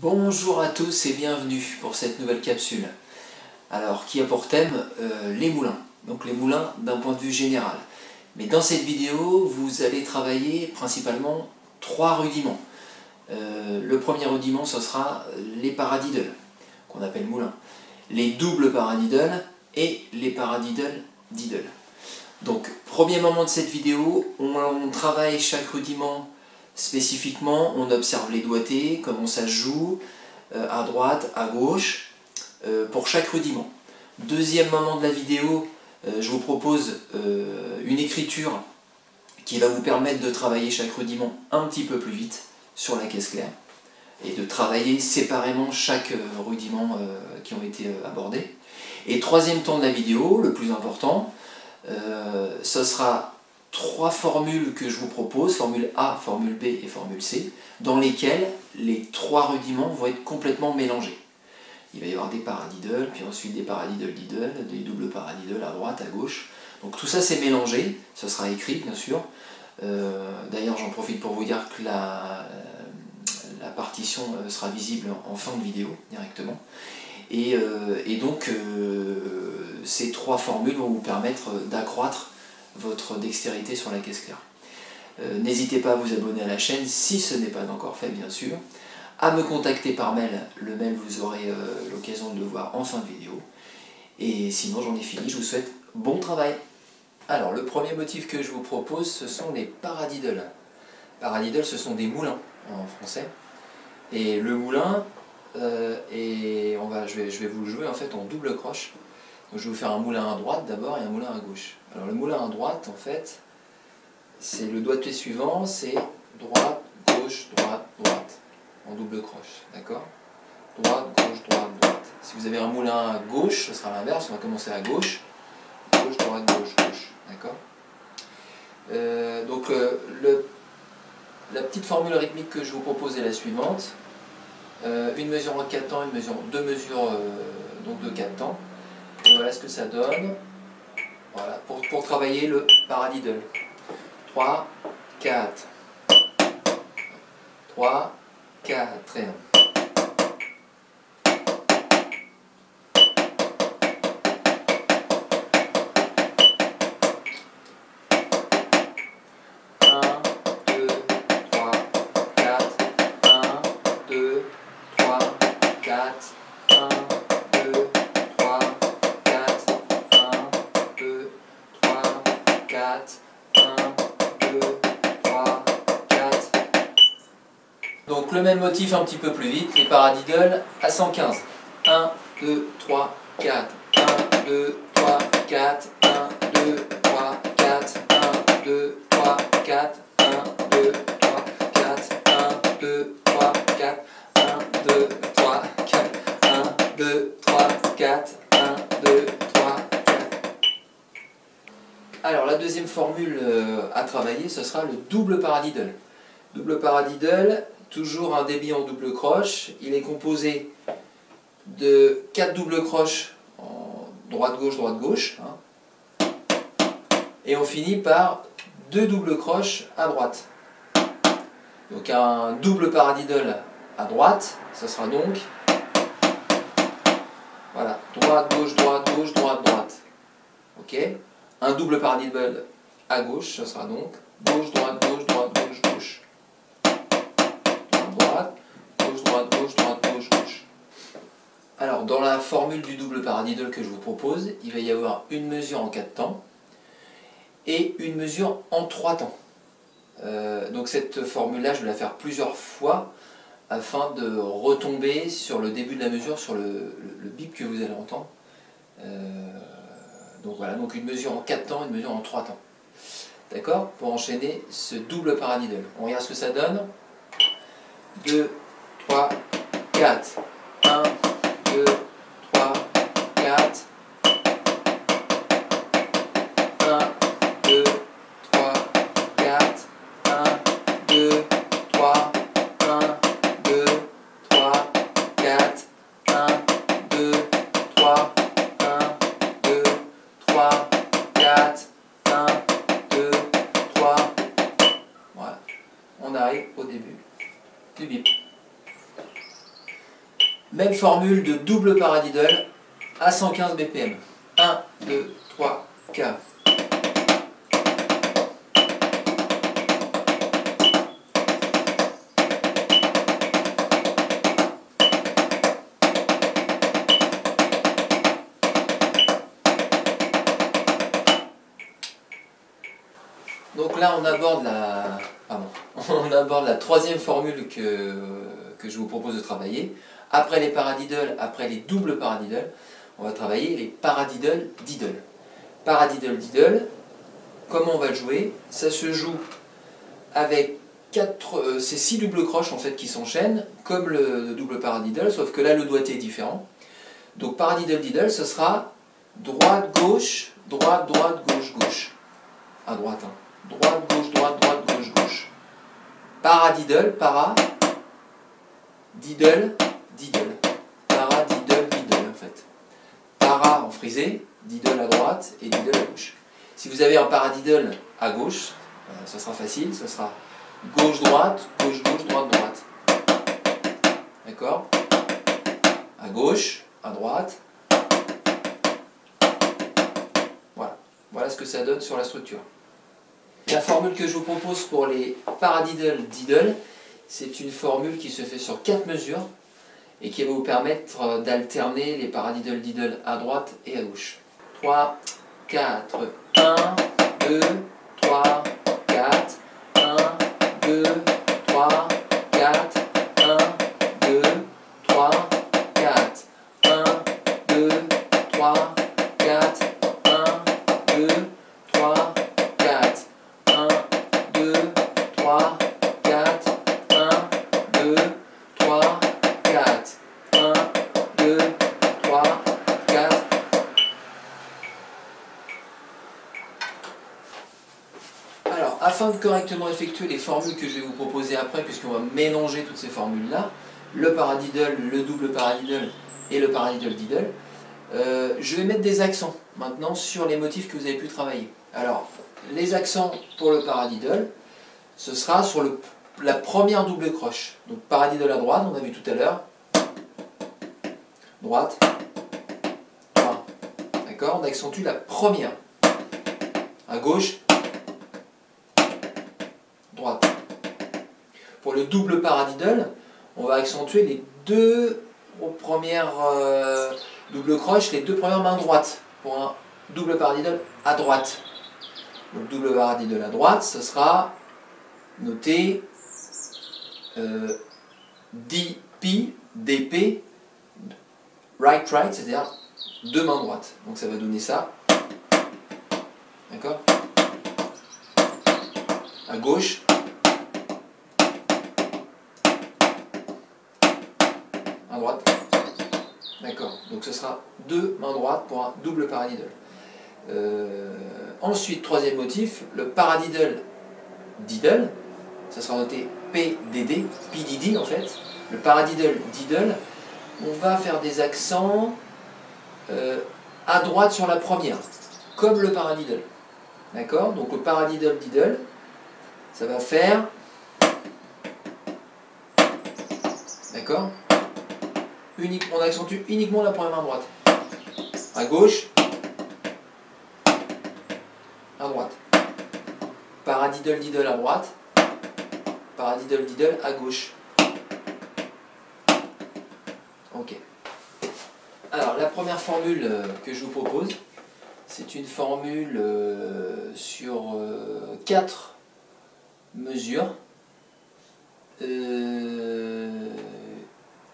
Bonjour à tous et bienvenue pour cette nouvelle capsule. Alors, qui a pour thème les moulins. Donc les moulins d'un point de vue général. Mais dans cette vidéo, vous allez travailler principalement trois rudiments. Le premier rudiment, ce sera les paradiddles, qu'on appelle moulins. Les doubles paradiddles et les paradiddles diddles. Donc, premier moment de cette vidéo, on travaille chaque rudiment spécifiquement, on observe les doigtés, comment ça se joue, à droite, à gauche, pour chaque rudiment. Deuxième moment de la vidéo, je vous propose une écriture qui va vous permettre de travailler chaque rudiment un petit peu plus vite sur la caisse claire et de travailler séparément chaque rudiment qui ont été abordés. Et troisième temps de la vidéo, le plus important, ce sera trois formules que je vous propose, formule A, formule B et formule C, dans lesquelles les trois rudiments vont être complètement mélangés. Il va y avoir des paradiddles, puis ensuite des paradiddles diddles, des doubles paradiddles à droite, à gauche. Donc tout ça c'est mélangé, ce sera écrit bien sûr. D'ailleurs j'en profite pour vous dire que la partition sera visible en fin de vidéo directement. Et donc ces trois formules vont vous permettre d'accroître votre dextérité sur la caisse claire. N'hésitez pas à vous abonner à la chaîne si ce n'est pas encore fait bien sûr, à me contacter par mail, le mail vous aurez l'occasion de le voir en fin de vidéo, et sinon j'en ai fini, je vous souhaite bon travail. Alors le premier motif que je vous propose, ce sont les paradiddles. Paradiddles, ce sont des moulins en français, et le moulin, je vais vous le jouer en fait en double croche. Donc, je vais vous faire un moulin à droite d'abord et un moulin à gauche. Alors le moulin à droite, en fait, c'est le doigté suivant, c'est droite, gauche, droite, droite, en double croche, d'accord? Droite, gauche, droite, droite. Si vous avez un moulin à gauche, ce sera l'inverse, on va commencer à gauche, gauche, droite, gauche, gauche, d'accord? Donc la petite formule rythmique que je vous propose est la suivante. Une mesure en 4 temps, deux mesures donc de 4 temps. Et voilà ce que ça donne. Voilà, pour travailler le paradiddle. 3, 4. 3, 4 et 1. Donc le même motif un petit peu plus vite, les paradiddles à 115. 1, 2, 3, 4. 1, 2, 3, 4. 1, 2, 3, 4. 1, 2, 3, 4. 1, 2, 3, 4. 1, 2, 3, 4. 1, 2, 3, 4. 1, 2, 3, 4. 1, 2, 3, 4. Alors la deuxième formule à travailler, ce sera le double paradiddle. Double paradiddle, toujours un débit en double croche. Il est composé de 4 doubles croches en droite-gauche, hein. Et on finit par 2 doubles croches à droite. Donc un double paradiddle à droite, ça sera donc voilà, droite-gauche, droite-gauche, droite-droite. Ok. Un double paradiddle à gauche, ça sera donc gauche-droite, gauche-droite, gauche-gauche. Gauche, droite, gauche, droite, gauche, gauche. Alors, dans la formule du double paradiddle que je vous propose, il va y avoir une mesure en 4 temps et une mesure en 3 temps. Donc cette formule-là, je vais la faire plusieurs fois afin de retomber sur le début de la mesure, sur le bip que vous allez entendre. Donc voilà, donc une mesure en 4 temps, une mesure en 3 temps. D'accord? Pour enchaîner ce double paradiddle. On regarde ce que ça donne. 2, 3, 4. 1, 2, 3, 4. 1, 2, 3, 4. 1, 2, 3, 1, 2, 3, 4. 1, 2, 3, 1, 2, 3, 4. 1, 2, 3. Voilà. On arrive au début du bip. Même formule de double paradiddle à 115 BPM. 1, 2, 3, 4. Donc là on aborde la troisième formule que je vous propose de travailler. Après les paradiddles, après les doubles paradiddles, on va travailler les paradiddle-diddle. Paradiddle-diddle, comment on va le jouer? Ça se joue avec ces 6 doubles croches en fait qui s'enchaînent, comme le double paradiddle, sauf que là le doigté est différent. Donc paradiddle-diddle, ce sera droite-gauche, droite-droite, gauche-gauche. À droite, hein. Droite, droite, gauche, gauche. Paradiddle, para, diddle, diddle. Para, diddle, diddle en fait. Para en frisé, diddle à droite et diddle à gauche. Si vous avez un paradiddle à gauche, ça sera facile, ça sera gauche-droite, gauche-gauche, droite-droite. D'accord? À gauche, à droite. Voilà. Voilà ce que ça donne sur la structure. La formule que je vous propose pour les paradiddle-diddle, c'est une formule qui se fait sur 4 mesures et qui va vous permettre d'alterner les paradiddle-diddle à droite et à gauche. 3, 4, 1, 2, 3, 4, 1, 2, 3, 4, 1, 2, 3, 4, 1, 2, 3, 4, 1, 2, 3, 4, 1, 2, 3, 4, 1, 2, 3, 4, 1, 2, 3, 4. Alors, afin de correctement effectuer les formules que je vais vous proposer après, puisqu'on va mélanger toutes ces formules-là, le paradiddle, le double paradiddle et le paradiddle-diddle, je vais mettre des accents maintenant sur les motifs que vous avez pu travailler. Alors, les accents pour le paradiddle, ce sera sur la première double croche. Donc paradiddle à droite, on a vu tout à l'heure. Droite. 1. D'accord? On accentue la première. À gauche. Droite. Pour le double paradiddle, on va accentuer les deux premières double croches, les deux premières mains droites. Pour un double paradiddle à droite. Donc double paradiddle à droite, ce sera noté DP, DP, right, c'est-à-dire deux mains droites. Donc ça va donner ça. D'accord? À gauche. À droite. D'accord. Donc ce sera deux mains droites pour un double paradiddle. Ensuite, troisième motif, le paradiddle-diddle. Ça sera noté PDD, PDD en fait. Le paradiddle-diddle, on va faire des accents à droite sur la première, comme le paradiddle. D'accord? Donc le paradiddle-diddle, ça va faire... D'accord? On accentue uniquement la première main droite. À gauche, à droite. Paradiddle-diddle à droite. Paradiddle-diddle à gauche. Ok. Alors, la première formule que je vous propose, c'est une formule sur 4 mesures.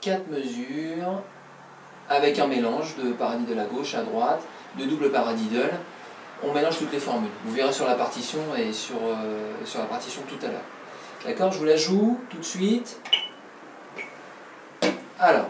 4 mesures avec un mélange de paradiddle à gauche, à droite, de double paradiddle. On mélange toutes les formules. Vous verrez sur la partition et sur la partition tout à l'heure. D'accord? Je vous la joue tout de suite. Alors.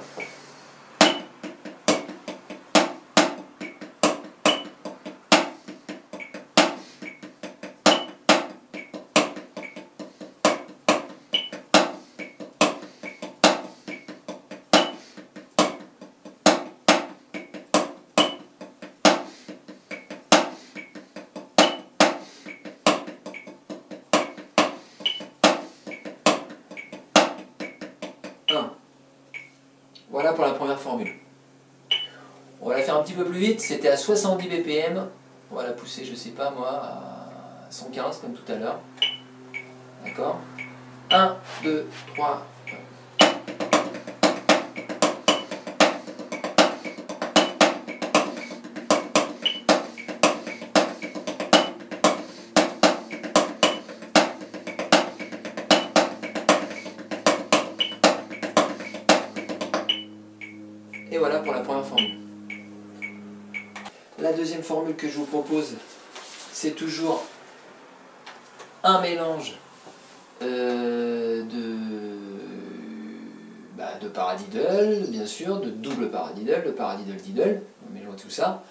Voilà pour la première formule. On va la faire un petit peu plus vite, c'était à 70 BPM. On va la pousser, je sais pas moi, à 115 comme tout à l'heure. D'accord? 1, 2, 3. Et voilà pour la première formule. La deuxième formule que je vous propose, c'est toujours un mélange de paradiddle, bien sûr, de double paradiddle, de paradiddle-diddle, on mélange tout ça.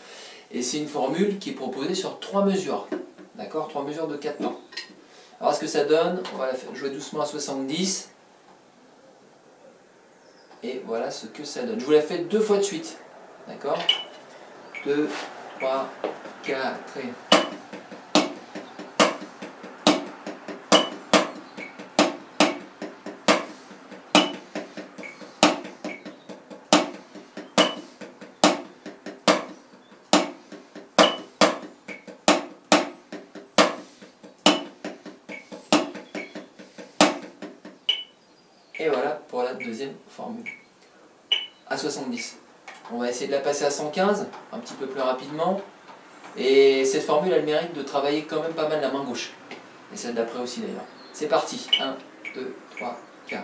Et c'est une formule qui est proposée sur 3 mesures, d'accord, 3 mesures de 4 temps. Alors ce que ça donne, on va la faire jouer doucement à 70. Et voilà ce que ça donne. Je vous la fais 2 fois de suite, d'accord, 2, 3, 4 et... Et voilà pour la deuxième formule. À 70. On va essayer de la passer à 115, un petit peu plus rapidement. Et cette formule, elle mérite de travailler quand même pas mal la main gauche. Et celle d'après aussi d'ailleurs. C'est parti. 1, 2, 3, 4.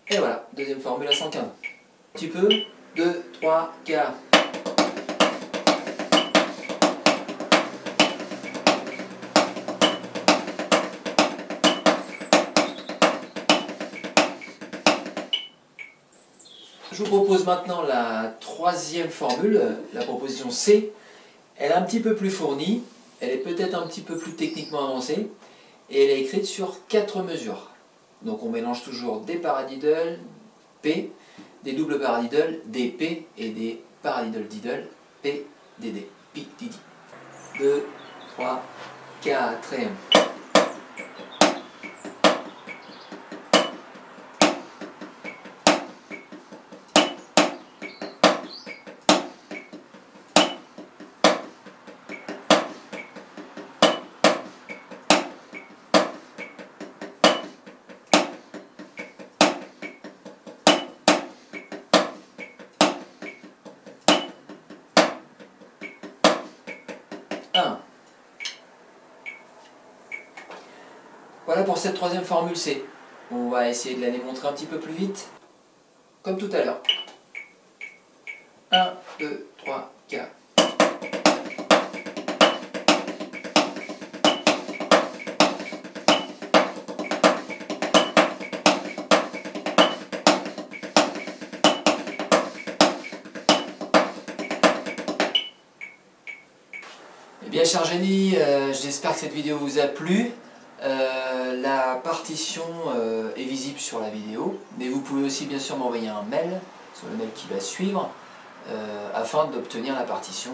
Et voilà, deuxième formule à 115. Un petit peu, 2, 3, 4. Je vous propose maintenant la troisième formule, la proposition C. Elle est un petit peu plus fournie, elle est peut-être un petit peu plus techniquement avancée, et elle est écrite sur 4 mesures. Donc on mélange toujours des paradiddles P, des doubles paradiddles DP et des paradiddle diddle P, DD. Pi, didi. 2, 3, 4 et 1. Voilà pour cette troisième formule C. On va essayer de la démontrer un petit peu plus vite, comme tout à l'heure. 1, 2, 3, 4. Eh bien, cher génie, j'espère que cette vidéo vous a plu. La partition est visible sur la vidéo, mais vous pouvez aussi bien sûr m'envoyer un mail sur le mail qui va suivre afin d'obtenir la partition.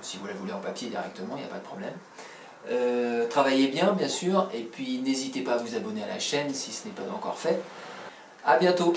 Si vous la voulez en papier directement, il n'y a pas de problème. Travaillez bien sûr, et puis n'hésitez pas à vous abonner à la chaîne si ce n'est pas encore fait. A bientôt.